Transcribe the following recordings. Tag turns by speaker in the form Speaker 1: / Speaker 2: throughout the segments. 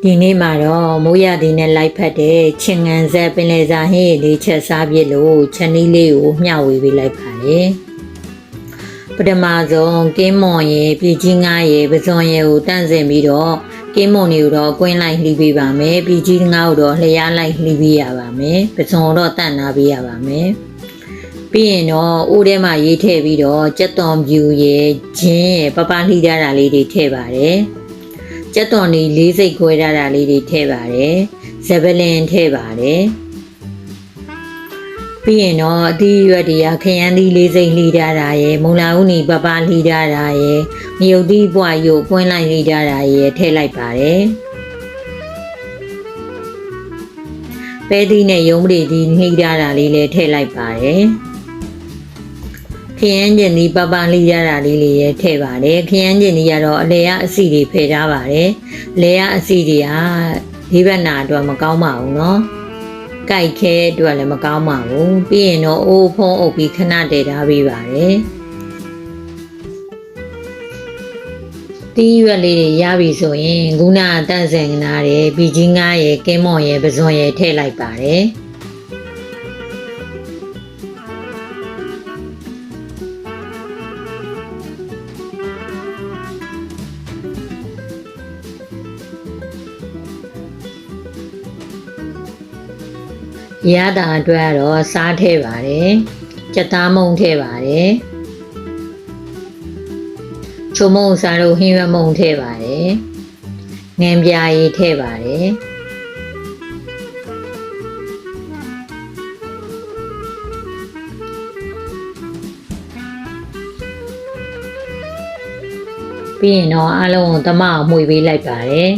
Speaker 1: ဒီနေ့မှာတော့မိုးရသည်နဲ့လိုက်ဖက်တဲ့ချင်းငံဆက်ပင်လယ်စာဟင်းလေးချက်စားပြစ်လို့ချက်နီးလေးကိုမျှဝေပေးလိုက်ပါတယ်ပထမဆုံးကင်းမွန်ရေပြည်ကြီးငါးရေပစွန်ရေကိုတန့်စင်ပြီးတော့ကင်းမွန်တွေကိုတော့ကွင်းလိုက်လှီးပေးပါမယ်ပြည်ကြီးငါးကိုတော့လျှားလိုက်လှီးပေးရပါမယ်ပစွန်ကိုတော့တန့်နာပေးရပါမယ်ပြီးရင်တော့အိုးထဲမှာရေးထည့်ပြီးတော့ကြက်သွန်ပြူရေဂျင်းရေပပလှီးထားတာလေးတွေထည့်ပါတယ်ကြက်သွန်လေးလေးစိတ်ခွဲထားတာလေးတွေထည့်ပါတယ်ဇပလင်ထည့်ပါတယ်ပြီးရင်တော့အသီးရွက်တွေကခရမ်းသီးလေးစိတ်လှီးထားတာရယ်မုံလာဥနီပပလှီးထားတာရယ်မြုပ်သီးပွားရုပ်ကွင်းလိုက်လှီးထားတာရယ်ထည့်လိုက်ပါတယ်ပဲသီးနဲ့ရုံးပရိသီးလှီးထားတာလေးလည်းထည့်လိုက်ပါတယ်ခရမ်းကျင်ဒီပပလှီးရတာလေးလေးရဲ့ထည့်ပါတယ်ခရမ်းကျင်ဒီကတော့အလဲရအစီတွေဖယ်ထားပါတယ်လဲရအစီတွေကဒီဘက်နာအတွက်မကောင်းပါဘူးเนาะကြိုက်ခဲအတွက်လည်းမကောင်းပါဘူးပြီးရင်တော့အိုးဖုံးအုပ်ပြီးခဏတည်ထားပေးပါတယ်တီးရွက်လေးတွေရပြီဆိုရင်ခုနအတန့်စင်နာတယ်ပြီးကြီးငါးရယ်ကင်းမွန်ရယ်ပစွန်ရယ်ထည့်လိုက်ပါတယ်ရတာအတွက်တော့စားထည့်ပါတယ်ကြက်သားမုံထည့်ပါတယ်ချုံမုံစားလို့ဟင်းရွက်မုံထည့်ပါတယ်ငန်းပြားရည်ထည့်ပါတယ်ပြီးရင်တော့အလုံးကိုသမအောင်မှွေပေးလိုက်ပါတယ်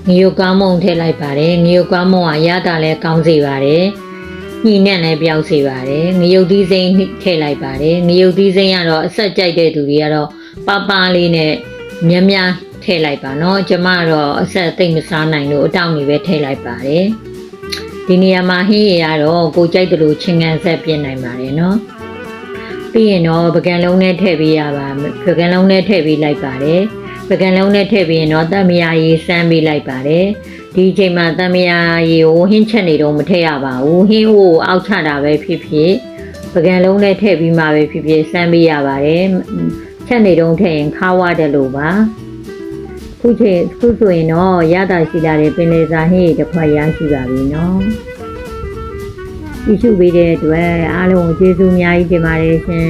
Speaker 1: ငရုတ်ကောင်းမုံထည့်လိုက်ပါတယ်ငရုတ်ကောင်းမုံကရတာလဲကောင်းစေပါတယ်ညှိနဲ့လည်းပြောက်စေပါတယ်ငရုတ်သီးစိမ်းထည့်လိုက်ပါတယ်ငရုတ်သီးစိမ်းကတော့အဆက်ကြိုက်တဲ့သူတွေကတော့ပပလေးနဲ့မြမြထည့်လိုက်ပါเนาะကျမတော့အဆက်သိမ့်မစားနိုင်လို့အတောင့်နေပဲထည့်လိုက်ပါတယ်ဒီနေရာမှာဟင်းရည်ကတော့ကိုကြိုက်တယ်လို့ချင်းကန်ဆက်ပြင်နိုင်ပါတယ်เนาะပြီးရင်တော့ပကံလုံးနဲ့ထည့်ပေးရပါပကံလုံးနဲ့ထည့်ပေးလိုက်ပါတယ်ပကံလုံးနဲ့ထည့်ပြီးရင်တော့တမယာရေစမ်းပေးလိုက်ပါတယ်ဒီအချိန်မှာတမယာရေကိုဟင်းချက်နေတော့မထည့်ရပါဘူးဟင်းကိုအောက်ချတာပဲဖြစ်ဖြစ်ပကံလုံးနဲ့ထည့်ပြီးမှပဲဖြစ်ဖြစ်စမ်းပေးရပါတယ်ချက်နေတော့ထည့်ရင်ခါဝတယ်လို့ပါခုဆိုရင်တော့ရတာရှိလာတဲ့ပင်လယ်စာဟင်းတစ်ခွက်ရရှိပါပြီနော်ကြည့်ရှုပေးတဲ့အတွက်အားလုံးကျေးဇူးအများကြီးတင်ပါတယ်ရှင်